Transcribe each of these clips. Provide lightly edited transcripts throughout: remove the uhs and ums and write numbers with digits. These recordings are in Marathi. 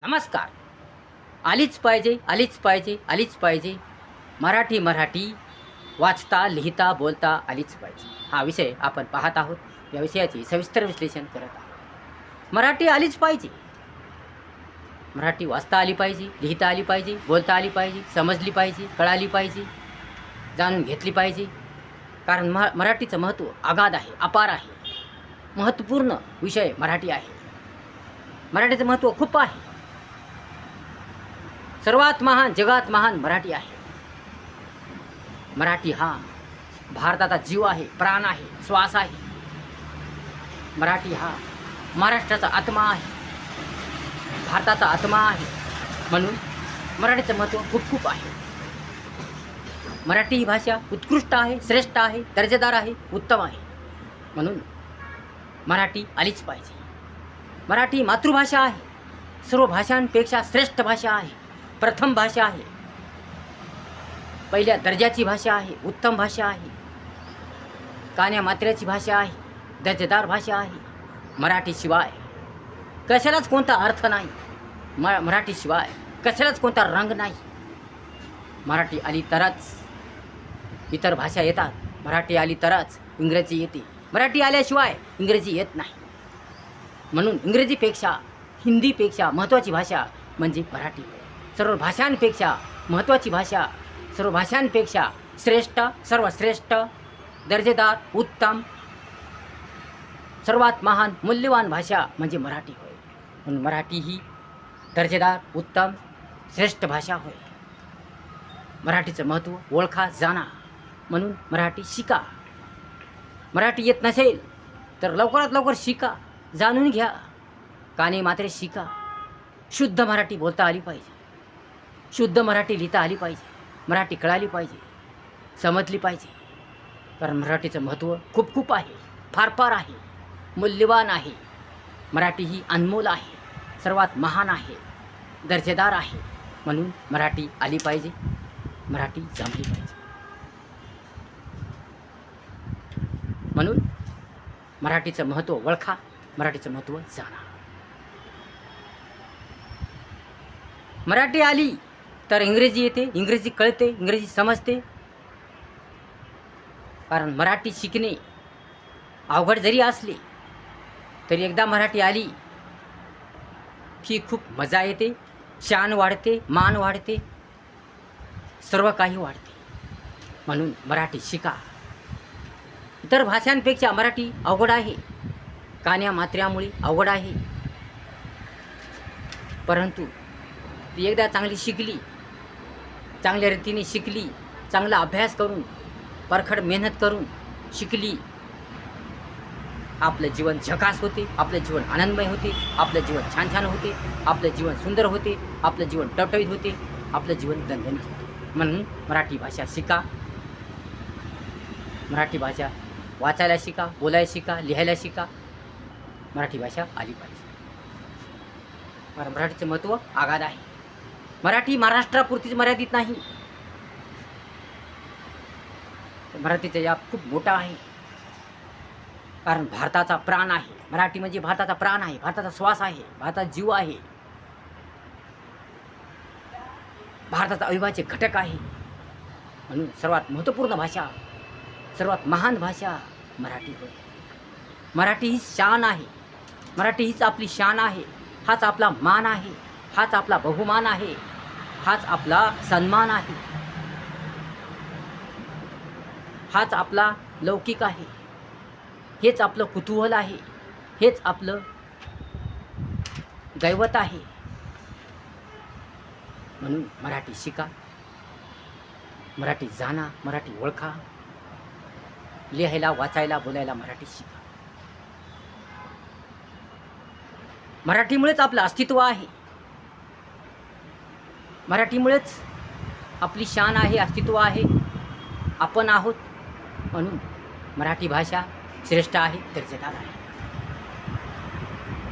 नमस्कार. आलीच पाहिजे, आलीच पाहिजे, आलीच पाहिजे. मराठी, मराठी वाचता, लिहिता, बोलता आलीच पाहिजे. हा विषय आपण पाहत आहोत. या विषयाचे सविस्तर विश्लेषण करत आहोत. मराठी आलीच पाहिजे. मराठी वाचता आली पाहिजे, लिहिता आली पाहिजे, बोलता आली पाहिजे, समजली पाहिजे, कळाली पाहिजे, जाणून घेतली पाहिजे. कारण मराठीचं महत्त्व अगाध आहे, अपार आहे. महत्त्वपूर्ण विषय मराठी आहे. मराठीचं महत्त्व खूप आहे. सर्वात महान, जगात महान मराठी आहे. मराठी हा भारताचा जीव आहे, प्राण आहे, श्वास आहे. मराठी हा महाराष्ट्राचा आत्मा आहे, भारताचा आत्मा आहे. म्हणून मराठीचं महत्त्व खूप खूप आहे. मराठी ही भाषा उत्कृष्ट आहे, श्रेष्ठ आहे, दर्जेदार आहे, उत्तम आहे. म्हणून मराठी आलीच पाहिजे. मराठी मातृभाषा आहे, सर्व भाषांपेक्षा श्रेष्ठ भाषा आहे, प्रथम भाषा आहे, पहिल्या दर्जाची भाषा आहे, उत्तम भाषा आहे, कान्या मात्र्याची भाषा आहे, दर्जेदार भाषा आहे. मराठीशिवाय कशालाच कोणता अर्थ नाही. मराठीशिवाय कशालाच कोणता रंग नाही. मराठी आली तरच इतर भाषा येतात. मराठी आली तरच इंग्रजी येते. मराठी आल्याशिवाय इंग्रजी येत नाही. म्हणून इंग्रजीपेक्षा, हिंदीपेक्षा महत्त्वाची भाषा म्हणजे मराठी. सर्व भाषांपेक्षा महत्त्वाची भाषा, सर्व भाषांपेक्षा श्रेष्ठ, सर्वश्रेष्ठ, दर्जेदार, उत्तम, सर्वात महान, मूल्यवान भाषा म्हणजे मराठी होय. म्हणून मराठी ही दर्जेदार, उत्तम, श्रेष्ठ भाषा होय. मराठीचं महत्त्व ओळखा, जाणा. म्हणून मराठी शिका. मराठी येत नसेल तर लवकरात लवकर शिका, जाणून घ्या, काने मात्रे शिका. शुद्ध मराठी बोलता आली पाहिजे, शुद्ध मराठी लिहिता आली पाहिजे, मराठी कळाली पाहिजे, समजली पाहिजे. कारण मराठीचं महत्त्व खूप खूप आहे, फार फार आहे, मूल्यवान आहे. मराठी ही अनमोल आहे, सर्वात महान आहे, दर्जेदार आहे. म्हणून मराठी आली पाहिजे, मराठी जमली पाहिजे. म्हणून मराठीचं महत्त्व ओळखा, मराठीचं महत्त्व जाणा. मराठी आली तर इंग्रजी येते, इंग्रजी कळते, इंग्रजी समजते. कारण मराठी शिकणे अवघड जरी असले तरी एकदा मराठी आली की खूप मजा येते, शान वाढते, मान वाढते, सर्व काही वाढते. म्हणून मराठी शिका. इतर भाषांपेक्षा मराठी अवघड आहे, कान्या मात्र्यामुळे अवघड आहे. परंतु ती एकदा चांगली शिकली, चांगल्या रीतीने शिकली, चांगला अभ्यास करून, परखड मेहनत करून शिकली, आपलं जीवन झकास होते, आपलं जीवन आनंदमय होते, आपलं जीवन छान छान होते, आपलं जीवन सुंदर होते, आपलं जीवन टवटवीत होते, आपलं जीवन दणदणीत होते. म्हणून मराठी भाषा शिका. मराठी भाषा वाचायला शिका, बोलायला शिका, लिहायला शिका. मराठी भाषा आली पाहिजे. मराठीचं महत्त्व आगाध आहे. मराठी महाराष्ट्रापुरतीच मर्यादित नाही, मराठीचा व्याप खूप मोठा आहे. कारण भारताचा प्राण आहे. मराठी म्हणजे भारताचा प्राण आहे, भारताचा श्वास आहे, भारताचा जीव आहे, भारताचा अविभाज्य घटक आहे. म्हणून सर्वात महत्त्वपूर्ण भाषा, सर्वात महान भाषा मराठी होय. मराठी ही शान आहे, मराठी हीच आपली शान आहे, हाच आपला मान आहे, हाच आपला बहुमान आहे, हाच आपला सन्मान आहे, हाच आपला लौकिक आहे, हेच आपलं कुतूहल आहे, हेच आपलं दैवत आहे. म्हणून मराठी शिका, मराठी जाणा, मराठी ओळखा, लिहायला, वाचायला, बोलायला मराठी शिका. मराठीमुळेच आपलं अस्तित्व आहे, मराठीमुळेच आपली शान आहे, अस्तित्व आहे, आपण आहोत. म्हणून मराठी भाषा श्रेष्ठ आहे, दर्जेदार आहे.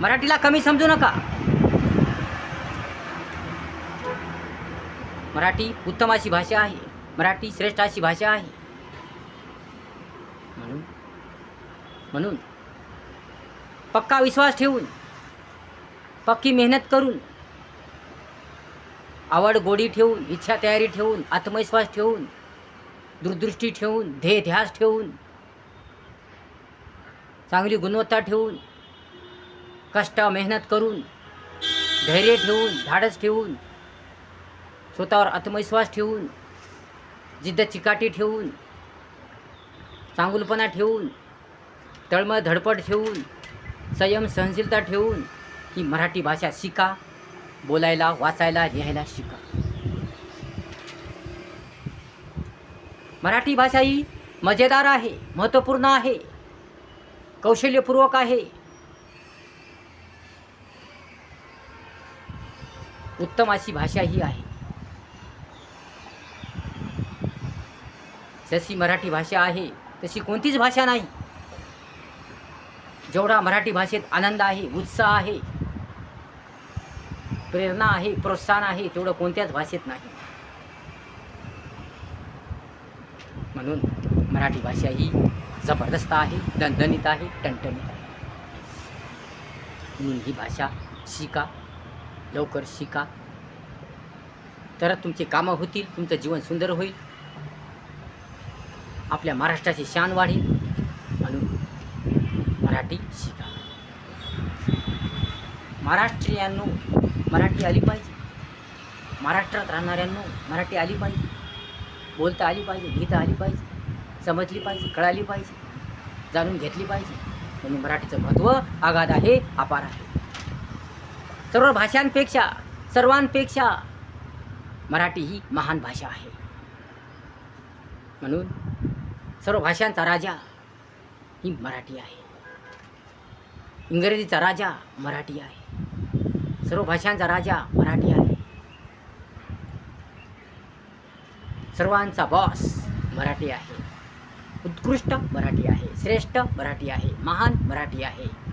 मराठीला कमी समजू नका. मराठी उत्तम अशी भाषा आहे, मराठी श्रेष्ठ अशी भाषा आहे. म्हणून पक्का विश्वास ठेवून, पक्की मेहनत करून आवड गोडी ठेवून, इच्छा तयारी ठेवून, आत्मविश्वास ठेवून, दूरदृष्टी ठेवून, ध्येय ध्यास ठेवून, चांगली गुणवत्ता ठेवून, कष्ट मेहनत करून, धैर्य ठेवून, धाडस ठेवून, स्वतःवर आत्मविश्वास ठेवून, जिद्द चिकाटी ठेवून, चांगुलपणा ठेवून, तळमळ धडपड ठेवून, संयम सहनशीलता ठेवून ही मराठी भाषा शिका. बोलायला, वाचायला, लिहायला शिका. मराठी भाषा ही मजेदार आहे, महत्त्वपूर्ण आहे, कौशल्यपूर्वक आहे, उत्तम अशी भाषा ही आहे. जशी मराठी भाषा आहे तशी कोणतीच भाषा नाही. जेवढा मराठी भाषेत आनंद आहे, उत्साह आहे, प्रेरणा आहे, प्रोत्साहन आहे, तेवढं कोणत्याच भाषेत नाही. म्हणून मराठी भाषा ही जबरदस्त आहे, दणदणीत आहे, टणटणीत आहे. म्हणून ही भाषा शिका, लवकर शिका, तरच तुमचे कामं होतील, तुमचं जीवन सुंदर होईल, आपल्या महाराष्ट्राची शान वाढेल. म्हणून मराठी शिका. महाराष्ट्रीयांनो मराठी आली पाहिजे. महाराष्ट्रात राहणाऱ्यांनो मराठी आली पाहिजे, बोलता आली पाहिजे, लिहिता आली पाहिजे, समजली पाहिजे, कळाली पाहिजे, जाणून घेतली पाहिजे. म्हणून मराठीचं महत्त्व अगाध आहे, अपार आहे. सर्व भाषांपेक्षा, सर्वांपेक्षा मराठी ही महान भाषा आहे. म्हणून सर्व भाषांचा राजा ही मराठी आहे. इंग्रजीचा राजा मराठी आहे. सर्व भाषांचा राजा मराठी आहे. सर्वांचा बॉस मराठी आहे. उत्कृष्ट मराठी आहे. श्रेष्ठ मराठी आहे. महान मराठी आहे.